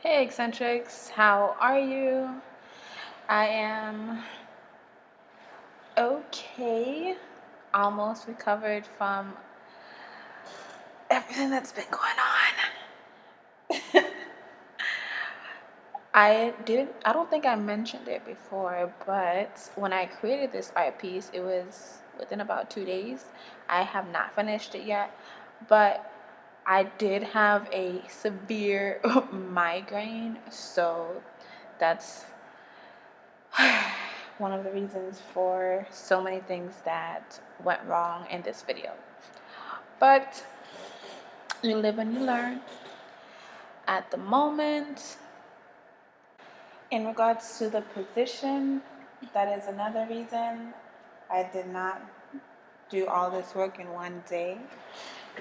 Hey eccentrics, how are you? I am okay. Almost recovered from everything that's been going on. I don't think I mentioned it before, but when I created this art piece, it was within about 2 days. I have not finished it yet, but I did have a severe migraine, so that's one of the reasons for so many things that went wrong in this video. But you live and you learn. At the moment, in regards to the position, that is another reason I did not do all this work in one day.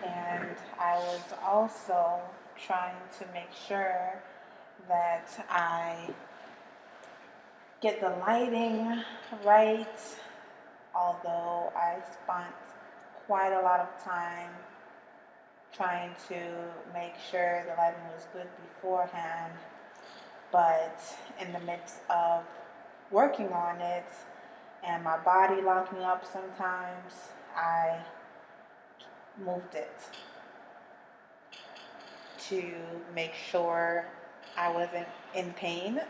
And I was also trying to make sure that I get the lighting right, although I spent quite a lot of time trying to make sure the lighting was good beforehand. But in the midst of working on it and my body locking up sometimes, I moved it to make sure I wasn't in pain.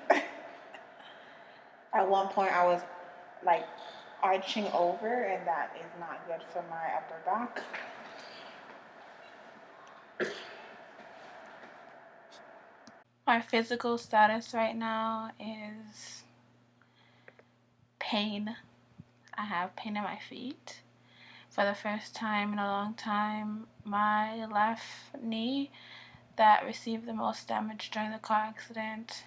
At one point, I was like arching over, and that is not good for my upper back. My physical status right now is pain. I have pain in my feet. For the first time in a long time, my left knee that received the most damage during the car accident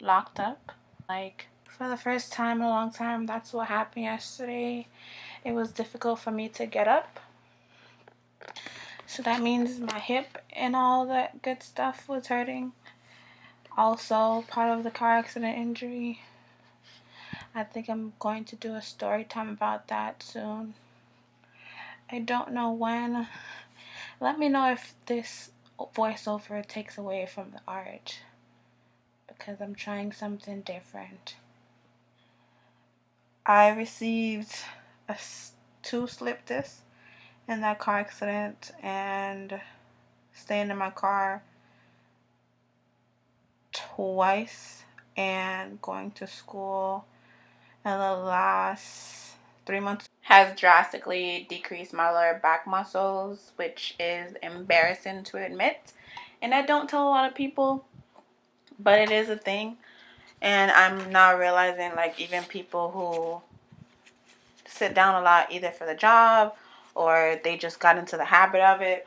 locked up. For the first time in a long time, that's what happened yesterday. It was difficult for me to get up. So that means my hip and all that good stuff was hurting. Also, part of the car accident injury. I think I'm going to do a story time about that soon. I don't know when. Let me know if this voiceover takes away from the art, because I'm trying something different. I received 2 slip discs in that car accident and staying in my car twice and going to school in the last 3 months has drastically decreased my lower back muscles, which is embarrassing to admit. And I don't tell a lot of people, but it is a thing. And I'm now realizing, like, even people who sit down a lot, either for the job or they just got into the habit of it,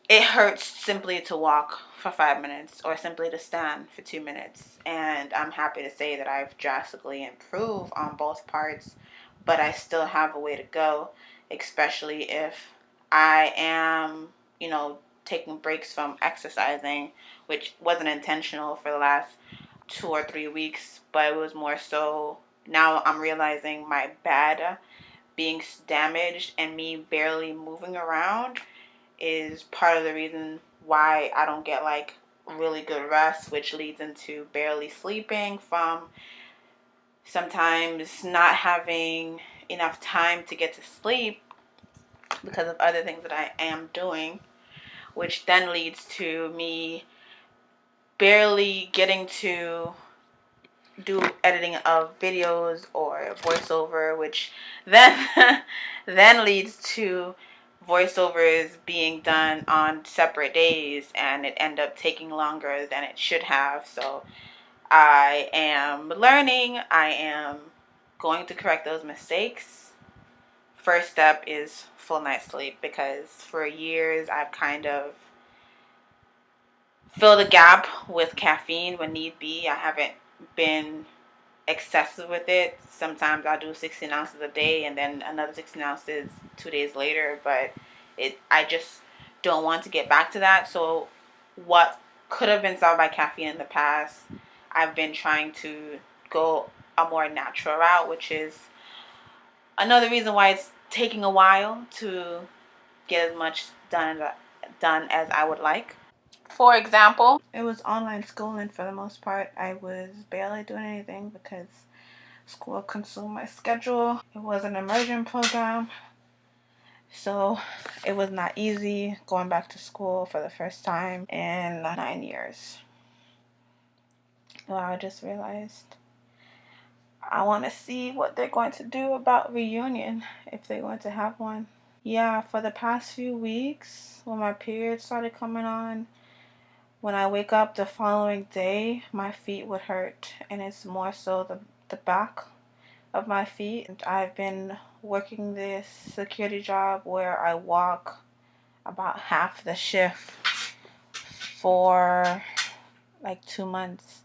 it hurts simply to walk for 5 minutes or simply to stand for 2 minutes. And I'm happy to say that I've drastically improved on both parts, but I still have a way to go, especially if I am, taking breaks from exercising, which wasn't intentional for the last 2 or 3 weeks, but it was more so now I'm realizing my bad being damaged and me barely moving around is part of the reason why I don't get like really good rest, which leads into barely sleeping from sometimes not having enough time to get to sleep because of other things that I am doing, which then leads to me barely getting to do editing of videos or voiceover, which then then leads to voiceovers being done on separate days, and it end up taking longer than it should have. So I am learning. I am going to correct those mistakes. First step is full night's sleep, because for years I've kind of filled the gap with caffeine when need be. I haven't been excessive with it. Sometimes I'll do 16 ounces a day and then another 16 ounces 2 days later, but I just don't want to get back to that. So what could have been solved by caffeine in the past, I've been trying to go a more natural route, which is another reason why it's taking a while to get as much done as I would like. For example, it was online schooling for the most part. I was barely doing anything because school consumed my schedule. It was an immersion program, so it was not easy going back to school for the first time in 9 years. Well, I just realized I want to see what they're going to do about reunion, if they're going to have one. Yeah, for the past few weeks, when my period started coming on, when I wake up the following day, my feet would hurt, and it's more so the back of my feet. And I've been working this security job where I walk about half the shift for like 2 months,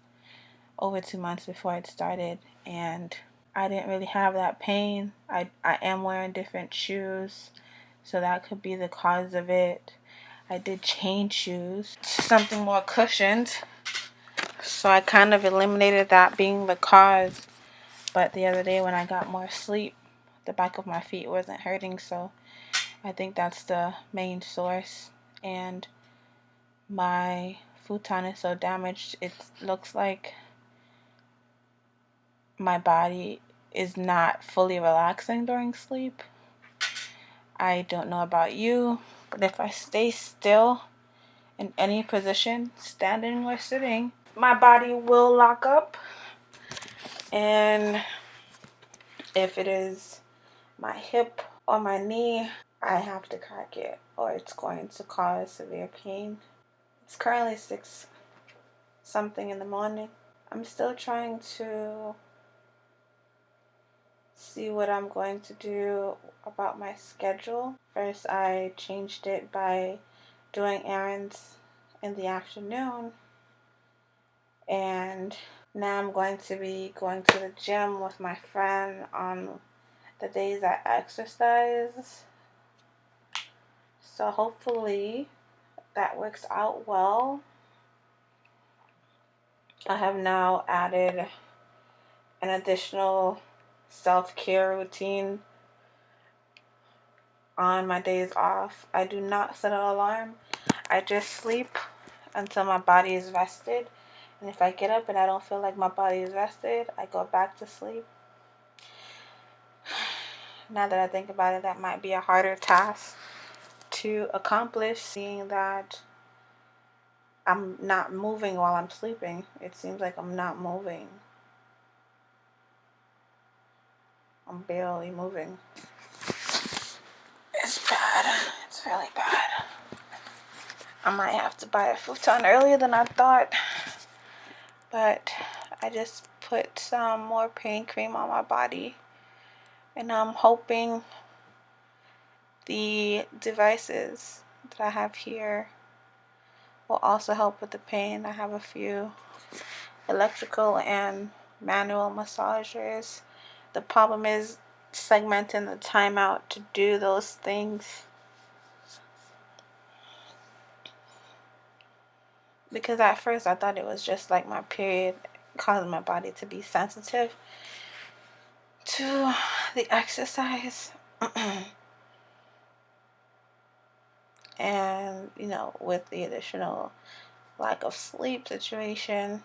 over 2 months before it started, and I didn't really have that pain. I am wearing different shoes, so that could be the cause of it. I did change shoes to something more cushioned, so I kind of eliminated that being the cause. But the other day when I got more sleep, the back of my feet wasn't hurting, so I think that's the main source. And my futon is so damaged, it looks like my body is not fully relaxing during sleep. I don't know about you, but if I stay still in any position, standing or sitting, my body will lock up. And if it is my hip or my knee, I have to crack it or it's going to cause severe pain. It's currently 6 something in the morning. I'm still trying to see what I'm going to do about my schedule. First, I changed it by doing errands in the afternoon, and now I'm going to be going to the gym with my friend on the days I exercise. So hopefully that works out well. I have now added an additional self-care routine on my days off. I do not set an alarm. I just sleep until my body is rested. And if I get up and I don't feel like my body is rested, I go back to sleep. Now that I think about it, that might be a harder task to accomplish, seeing that I'm not moving while I'm sleeping. It seems like I'm not moving. I'm barely moving. It's bad. It's really bad. I might have to buy a futon earlier than I thought. But I just put some more pain cream on my body. And I'm hoping the devices that I have here will also help with the pain. I have a few electrical and manual massagers. The problem is segmenting the time out to do those things, because at first I thought it was just like my period causing my body to be sensitive to the exercise. And with the additional lack of sleep situation,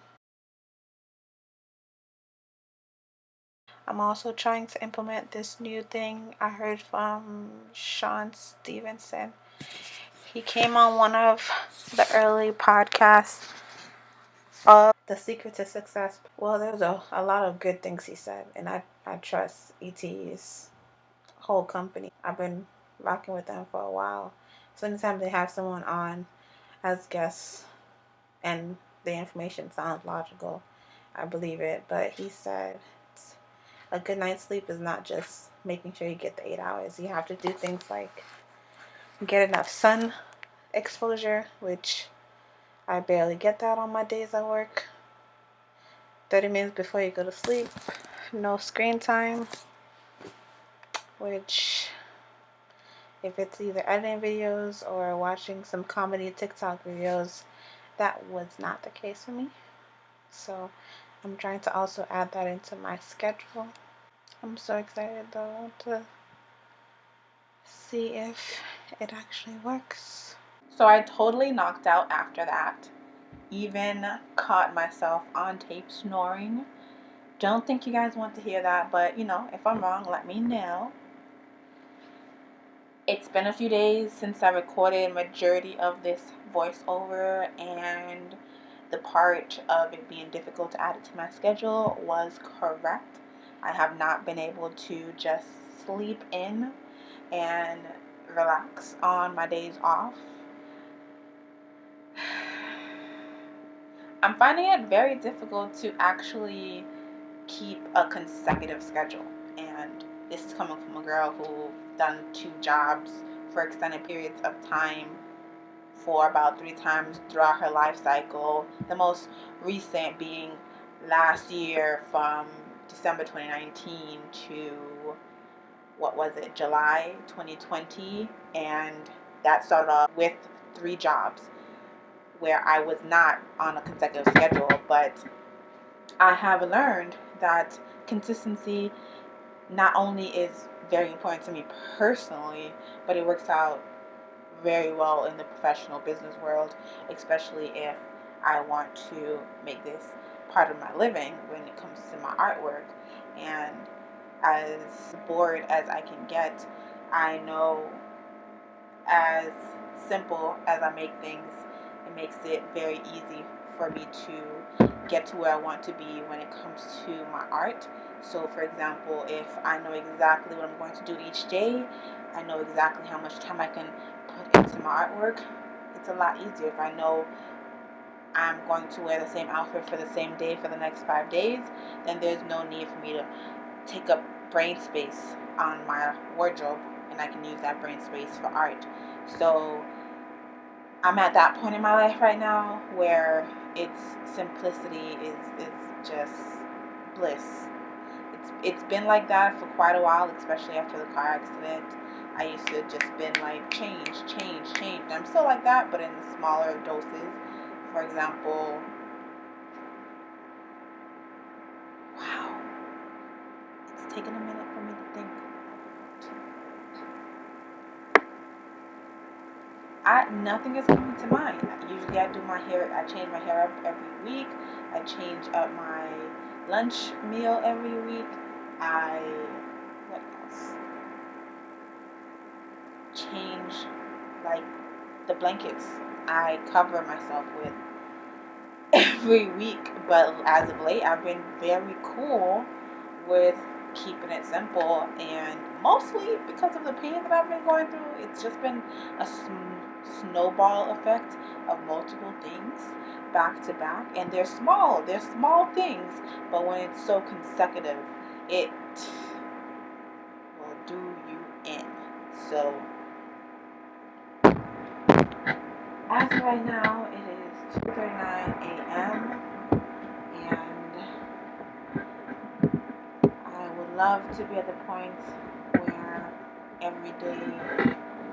I'm also trying to implement this new thing I heard from Sean Stevenson. He came on one of the early podcasts of The Secret to Success. Well, there's a lot of good things he said, and I trust ET's whole company. I've been rocking with them for a while. So anytime they have someone on as guests and the information sounds logical, I believe it. But he said a good night's sleep is not just making sure you get the 8 hours. You have to do things like get enough sun exposure, which I barely get that on my days I work. 30 minutes before you go to sleep. No screen time, which if it's either editing videos or watching some comedy TikTok videos, that was not the case for me. So I'm trying to also add that into my schedule. I'm so excited though to see if it actually works. So I totally knocked out after that. Even caught myself on tape snoring. Don't think you guys want to hear that, but you know, if I'm wrong, let me know. It's been a few days since I recorded majority of this voiceover, and the part of it being difficult to add it to my schedule was correct. I have not been able to just sleep in and relax on my days off. I'm finding it very difficult to actually keep a consecutive schedule, and this is coming from a girl who done 2 jobs for extended periods of time for about 3 times throughout her life cycle. The most recent being last year from December 2019 to what was it, July 2020, and that started off with 3 jobs where I was not on a consecutive schedule. But I have learned that consistency not only is very important to me personally, but it works out very well in the professional business world, especially if I want to make this part of my living when it comes to my artwork. And as bored as I can get, I know as simple as I make things, it makes it very easy for me to get to where I want to be when it comes to my art. So, for example, if I know exactly what I'm going to do each day, I know exactly how much time I can put into my artwork. It's a lot easier if I know I'm going to wear the same outfit for the same day for the next 5 days. Then there's no need for me to take up brain space on my wardrobe, and I can use that brain space for art. So I'm at that point in my life right now where its simplicity is just bliss. It's been like that for quite a while, especially after the car accident. I used to just been like change, change, change. And I'm still like that, but in smaller doses. For example, wow, it's taken a minute for me to think. Nothing is coming to mind. Usually I do my hair, I change my hair up every week. I change up my lunch meal every week. I, what else? Change, like, the blankets I cover myself with every week. But as of late, I've been very cool with keeping it simple, and mostly because of the pain that I've been going through. It's just been a snowball effect of multiple things back to back, and they're small things, but when it's so consecutive, it will do you in. So as of right now, it is 2:39 a.m. and I would love to be at the point where every day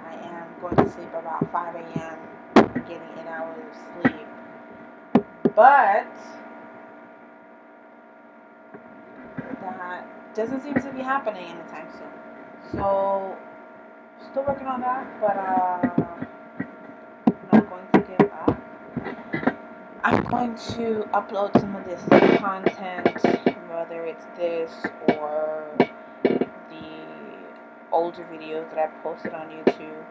I am going to sleep about 5 a.m., getting 8 hours of sleep. But that doesn't seem to be happening anytime soon. So, still working on that, but not going to give up. I'm going to upload some of this content, whether it's this or the older videos that I posted on YouTube,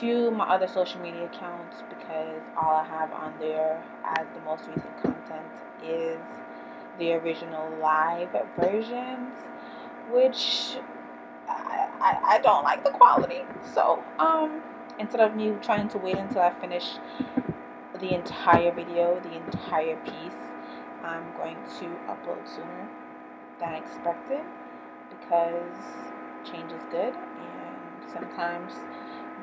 to my other social media accounts, because all I have on there as the most recent content is the original live versions, which I don't like the quality. So instead of me trying to wait until I finish the entire video, the entire piece, I'm going to upload sooner than expected, because change is good, and sometimes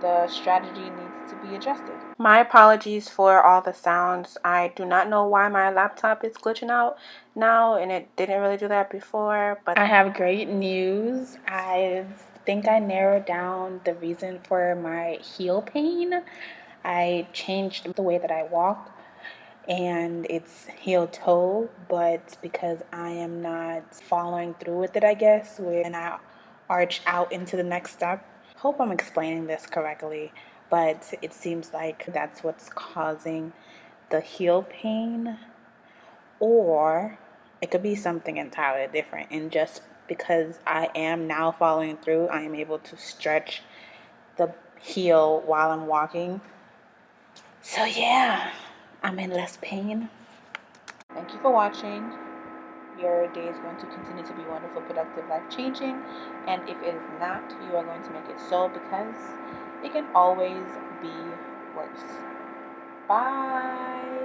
the strategy needs to be adjusted. My apologies for all the sounds. I do not know why my laptop is glitching out now, and it didn't really do that before, but I have great news. I think I narrowed down the reason for my heel pain. I changed the way that I walk, and it's heel toe, but because I am not following through with it, I guess, when I arch out into the next step, hope I'm explaining this correctly, but it seems like that's what's causing the heel pain, or it could be something entirely different. And just because I am now following through, I am able to stretch the heel while I'm walking. So, yeah, I'm in less pain. Thank you for watching. Your day is going to continue to be wonderful, productive, life changing. And if it is not, you are going to make it so, because it can always be worse. Bye.